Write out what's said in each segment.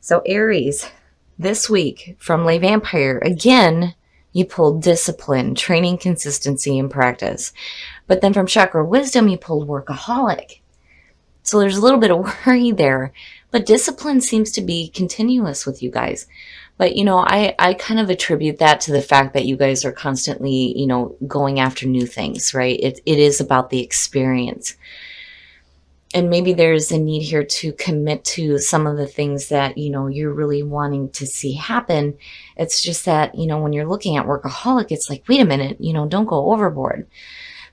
So Aries, this week from Lay Vampire, again, you pulled discipline, training, consistency, and practice. But then from Chakra Wisdom, you pulled workaholic. So there's a little bit of worry there. But discipline seems to be continuous with you guys. But, I kind of attribute that to the fact that you guys are constantly, going after new things, right? It is about the experience. And maybe there's a need here to commit to some of the things that, you're really wanting to see happen. It's just that, when you're looking at workaholic, it's like, wait a minute, don't go overboard.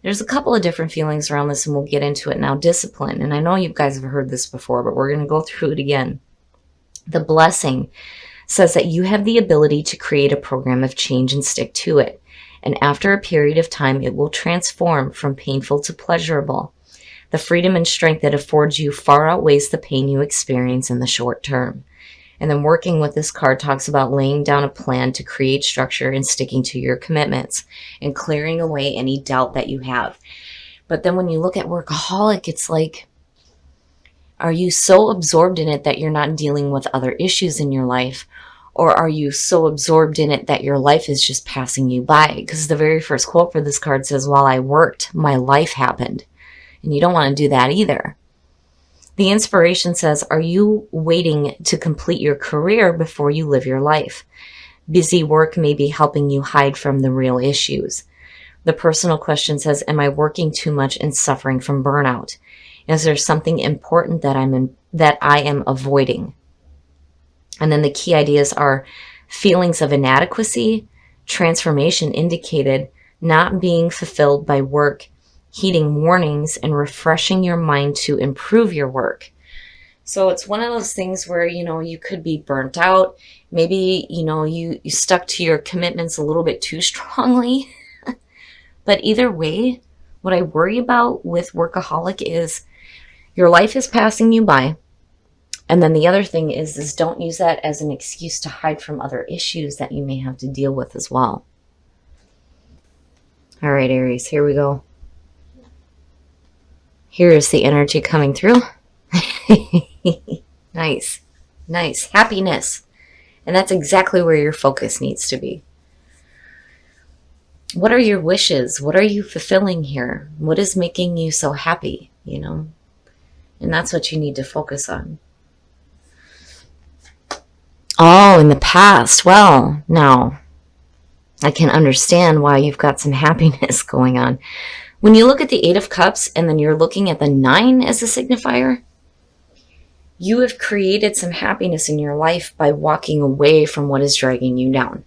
There's a couple of different feelings around this, and we'll get into it now. Discipline. And I know you guys have heard this before, but we're going to go through it again. The blessing says that you have the ability to create a program of change and stick to it. And after a period of time, it will transform from painful to pleasurable. The freedom and strength it affords you far outweighs the pain you experience in the short term. And then working with this card talks about laying down a plan to create structure and sticking to your commitments and clearing away any doubt that you have. But then when you look at workaholic, it's like, are you so absorbed in it that you're not dealing with other issues in your life? Or are you so absorbed in it that your life is just passing you by? Because the very first quote for this card says, while I worked, my life happened. And you don't want to do that either. The inspiration says, are you waiting to complete your career before you live your life? Busy work may be helping you hide from the real issues. The personal question says, am I working too much and suffering from burnout? Is there something important that I am avoiding? And then the key ideas are feelings of inadequacy, transformation indicated, not being fulfilled by work, heeding warnings, and refreshing your mind to improve your work. So it's one of those things where, you could be burnt out. Maybe, you stuck to your commitments a little bit too strongly. But either way, what I worry about with workaholic is your life is passing you by. And then the other thing is don't use that as an excuse to hide from other issues that you may have to deal with as well. All right, Aries, here we go. Here is the energy coming through. Nice. Happiness. And that's exactly where your focus needs to be. What are your wishes? What are you fulfilling here? What is making you so happy, And that's what you need to focus on. Oh, in the past. Well, now I can understand why you've got some happiness going on. When you look at the 8 of Cups and then you're looking at the 9 as a signifier, you have created some happiness in your life by walking away from what is dragging you down.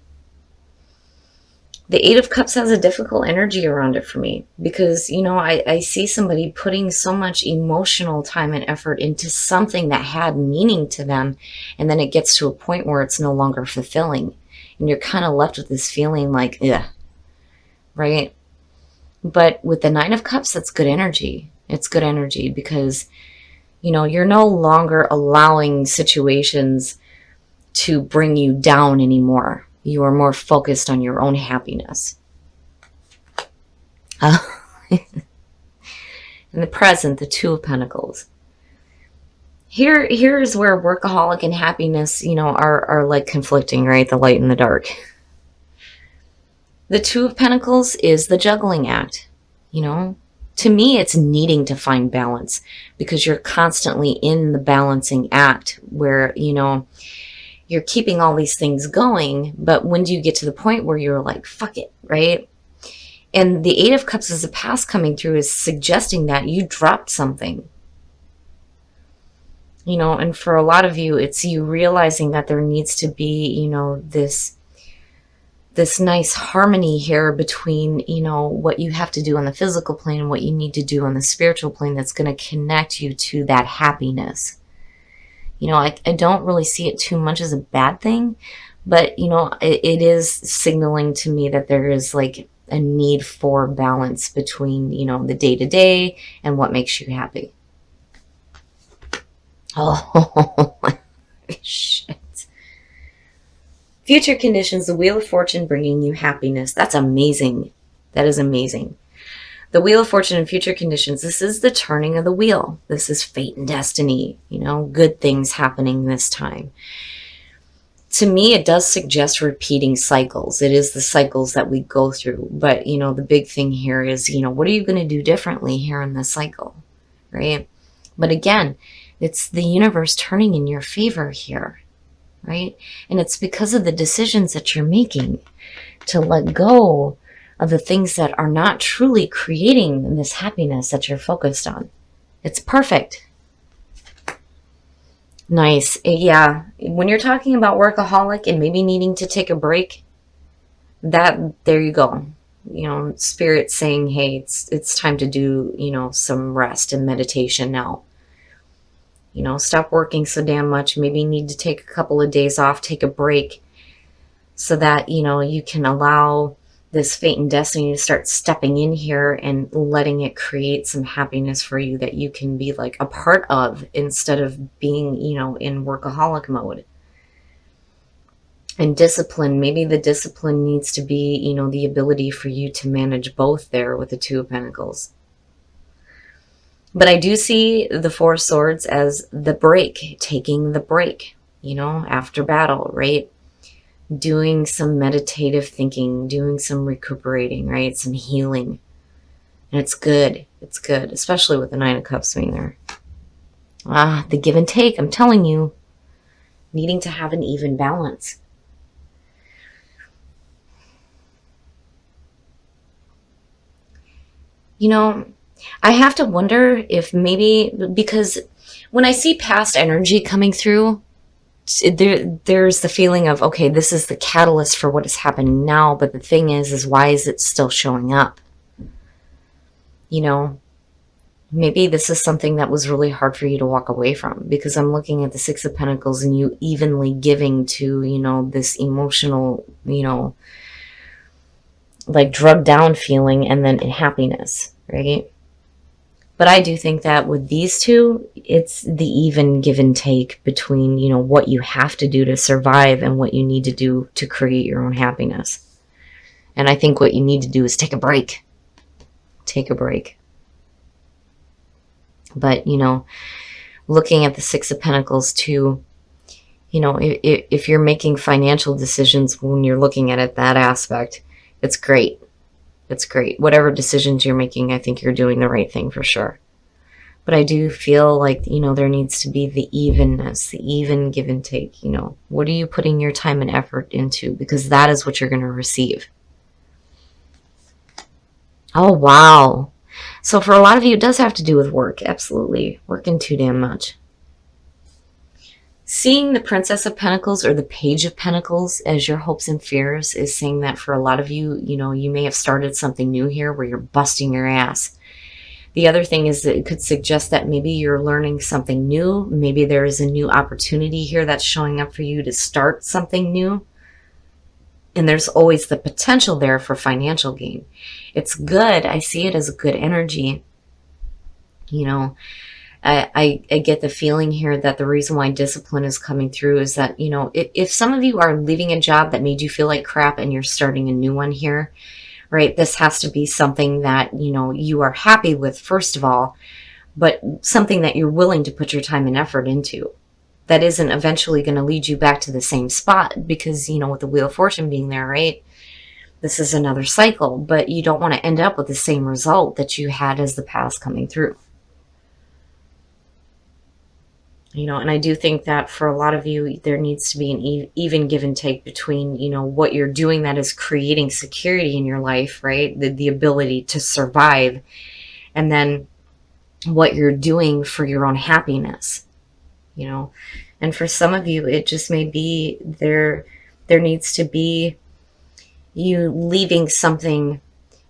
The 8 of Cups has a difficult energy around it for me because, I see somebody putting so much emotional time and effort into something that had meaning to them, and then it gets to a point where it's no longer fulfilling, and you're kind of left with this feeling like, ugh, right? But with the 9 of Cups, that's good energy. It's good energy because, you're no longer allowing situations to bring you down anymore. You are more focused on your own happiness. In the present, the 2 of Pentacles. Here's where workaholic and happiness, are like conflicting, right? The light and the dark. The 2 of Pentacles is the juggling act. To me, it's needing to find balance because you're constantly in the balancing act where, you're keeping all these things going, but when do you get to the point where you're like, fuck it, right? And the 8 of Cups as a past coming through is suggesting that you dropped something. And for a lot of you, it's you realizing that there needs to be, this nice harmony here between, what you have to do on the physical plane and what you need to do on the spiritual plane that's going to connect you to that happiness. I don't really see it too much as a bad thing, but, it is signaling to me that there is like a need for balance between, the day-to-day and what makes you happy. Oh, shit. Future conditions, the Wheel of Fortune bringing you happiness. That's amazing. That is amazing. The Wheel of Fortune and future conditions. This is the turning of the wheel. This is fate and destiny, good things happening this time. To me, it does suggest repeating cycles. It is the cycles that we go through. But, the big thing here is, what are you going to do differently here in this cycle, right? But again, it's the universe turning in your favor here, right? And it's because of the decisions that you're making to let go of the things that are not truly creating this happiness that you're focused on. It's perfect. Nice. Yeah. When you're talking about workaholic and maybe needing to take a break, there you go. Spirit saying, hey, it's time to do, some rest and meditation now. Stop working so damn much. Maybe you need to take a couple of days off, take a break, so that, you can allow this fate and destiny to start stepping in here and letting it create some happiness for you that you can be like a part of, instead of being, in workaholic mode. And discipline, maybe the discipline needs to be, the ability for you to manage both there with the Two of Pentacles. But I do see the Four of Swords as the break, taking the break, after battle, right? Doing some meditative thinking, doing some recuperating, right? Some healing. And it's good. It's good, especially with the Nine of Cups being there. The give and take, I'm telling you, needing to have an even balance. I have to wonder if maybe, because when I see past energy coming through, there's the feeling of, okay, this is the catalyst for what is happening now, but the thing is why is it still showing up? Maybe this is something that was really hard for you to walk away from, because I'm looking at the Six of Pentacles and you evenly giving to, this emotional, like drugged down feeling, and then happiness, right? But I do think that with these two, it's the even give and take between, what you have to do to survive and what you need to do to create your own happiness. And I think what you need to do is take a break. Take a break. But, looking at the Six of Pentacles too, if you're making financial decisions when you're looking at it that aspect, it's great. It's great. Whatever decisions you're making, I think you're doing the right thing for sure. But I do feel like, there needs to be the evenness, the even give and take. What are you putting your time and effort into? Because that is what you're going to receive. Oh, wow. So for a lot of you, it does have to do with work. Absolutely. Working too damn much. Seeing the Princess of Pentacles or the Page of Pentacles as your hopes and fears is saying that for a lot of you, you may have started something new here where you're busting your ass. The other thing is that it could suggest that maybe you're learning something new. Maybe there is a new opportunity here that's showing up for you to start something new. And there's always the potential there for financial gain. It's good. I see it as a good energy. I get the feeling here that the reason why discipline is coming through is that, if some of you are leaving a job that made you feel like crap and you're starting a new one here, right? This has to be something that, you are happy with, first of all, but something that you're willing to put your time and effort into. That isn't eventually going to lead you back to the same spot because, with the Wheel of Fortune being there, right? This is another cycle, but you don't want to end up with the same result that you had as the past coming through. And I do think that for a lot of you, there needs to be an even give and take between, what you're doing that is creating security in your life, right? The ability to survive, and then what you're doing for your own happiness, And for some of you, it just may be there needs to be you leaving something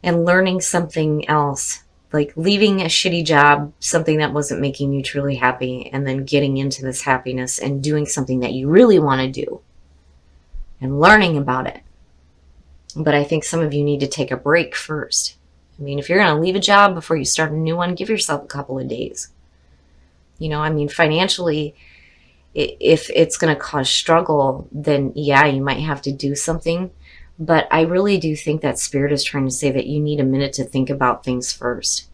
and learning something else. Like leaving a shitty job, something that wasn't making you truly happy, and then getting into this happiness and doing something that you really want to do and learning about it. But I think some of you need to take a break first. If you're going to leave a job before you start a new one, give yourself a couple of days. Financially, if it's going to cause struggle, then yeah, you might have to do something. But I really do think that Spirit is trying to say that you need a minute to think about things first.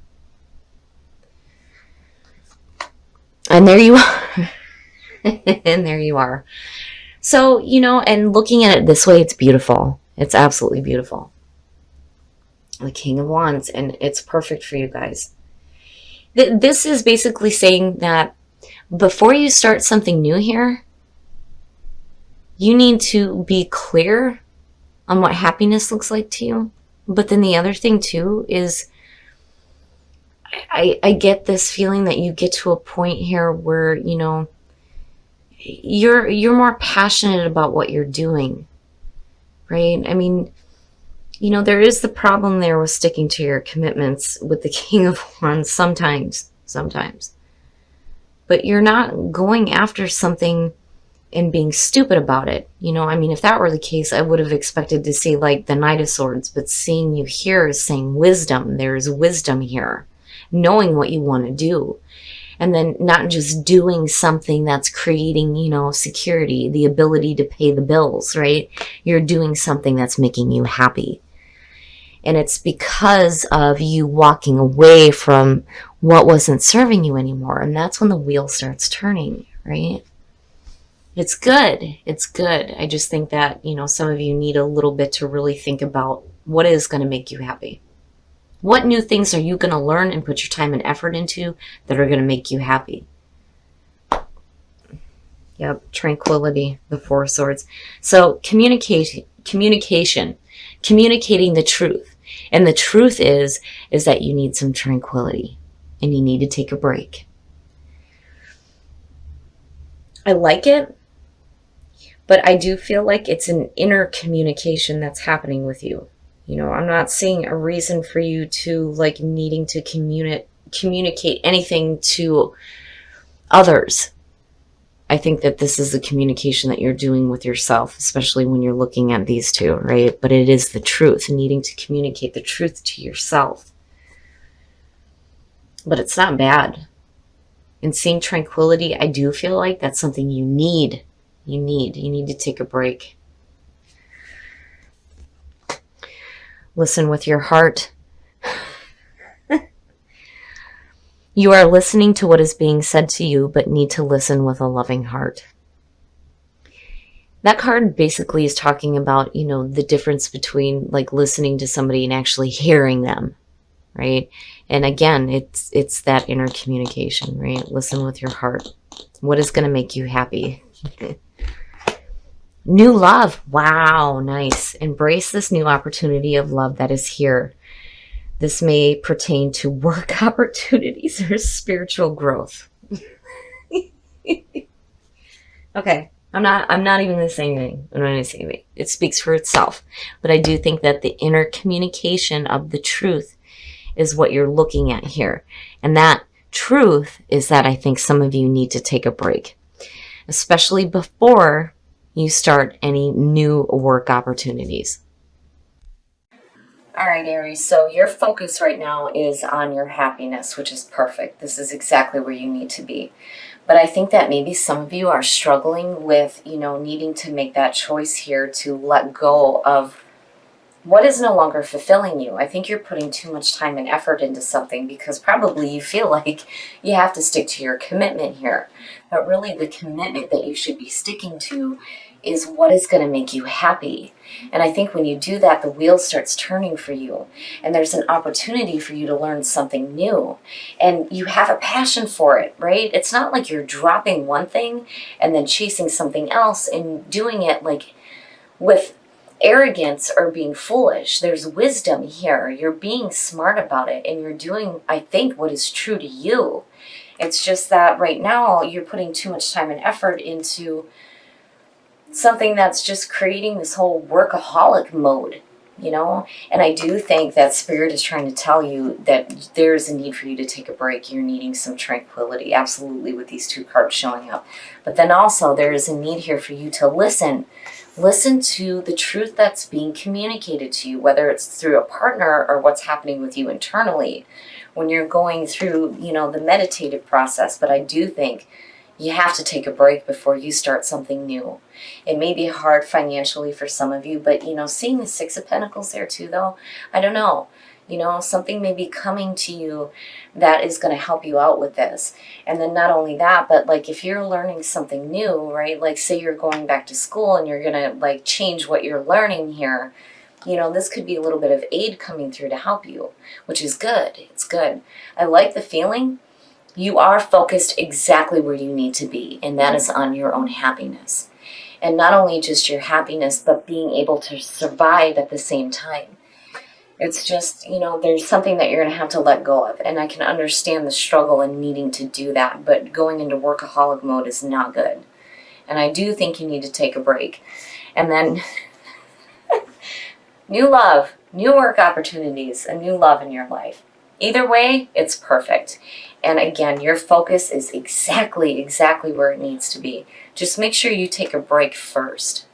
And there you are. And there you are. So, and looking at it this way, it's beautiful. It's absolutely beautiful. The King of Wands, and it's perfect for you guys. This is basically saying that before you start something new here, you need to be clear on what happiness looks like to you. But then the other thing too is I get this feeling that you get to a point here where, you're more passionate about what you're doing, right? I mean, there is the problem there with sticking to your commitments with the King of Wands sometimes. But you're not going after something and being stupid about it. I mean, if that were the case, I would have expected to see like the Knight of Swords, but seeing you here is saying wisdom. There's wisdom here, knowing what you want to do. And then not just doing something that's creating, security, the ability to pay the bills, right? You're doing something that's making you happy. And it's because of you walking away from what wasn't serving you anymore. And that's when the wheel starts turning, right? It's good. It's good. I just think that, some of you need a little bit to really think about what is going to make you happy. What new things are you going to learn and put your time and effort into that are going to make you happy? Yep, tranquility, the Four of Swords. So communication, communicating the truth. And the truth is that you need some tranquility and you need to take a break. I like it, but I do feel like it's an inner communication that's happening with you. I'm not seeing a reason for you to like needing to communicate anything to others. I think that this is the communication that you're doing with yourself, especially when you're looking at these two, right? But it is the truth, needing to communicate the truth to yourself. But it's not bad. And seeing tranquility, I do feel like that's something you need. You need to take a break. Listen with your heart. You are listening to what is being said to you, but need to listen with a loving heart. That card basically is talking about, the difference between like listening to somebody and actually hearing them, right? And again, it's that inner communication, right? Listen with your heart. What is going to make you happy? New love. Wow, nice. Embrace this new opportunity of love that is here. This may pertain to work opportunities or spiritual growth. Okay, I'm not even going to say anything. I'm not going to say anything. It speaks for itself. But I do think that the inner communication of the truth is what you're looking at here. And that truth is that I think some of you need to take a break, especially before you start any new work opportunities. All right, Aries, so your focus right now is on your happiness, which is perfect. This is exactly where you need to be. But I think that maybe some of you are struggling with, needing to make that choice here to let go of what is no longer fulfilling you. I think you're putting too much time and effort into something because probably you feel like you have to stick to your commitment here. But really the commitment that you should be sticking to is what is going to make you happy. And I think when you do that, the wheel starts turning for you. And there's an opportunity for you to learn something new. And you have a passion for it, right? It's not like you're dropping one thing and then chasing something else and doing it like with arrogance or being foolish. There's wisdom here. You're being smart about it and you're doing, I think, what is true to you. It's just that right now you're putting too much time and effort into something that's just creating this whole workaholic mode, And I do think that Spirit is trying to tell you that there's a need for you to take a break. You're needing some tranquility, absolutely, with these two cards showing up. But then also there is a need here for you to listen. Listen to the truth that's being communicated to you, whether it's through a partner or what's happening with you internally when you're going through, the meditative process. But I do think, You have to take a break before you start something new. It may be hard financially for some of you, but seeing the Six of Pentacles there too, though, I don't know. Something may be coming to you that is going to help you out with this. And then not only that, but like if you're learning something new, right? Like say you're going back to school and you're going to like change what you're learning here. This could be a little bit of aid coming through to help you, which is good. It's good. I like the feeling. You are focused exactly where you need to be, and that is on your own happiness. And not only just your happiness, but being able to survive at the same time. It's just, there's something that you're going to have to let go of. And I can understand the struggle in needing to do that, but going into workaholic mode is not good. And I do think you need to take a break. And then new love, new work opportunities, a new love in your life. Either way, it's perfect. And again, your focus is exactly where it needs to be. Just make sure you take a break first.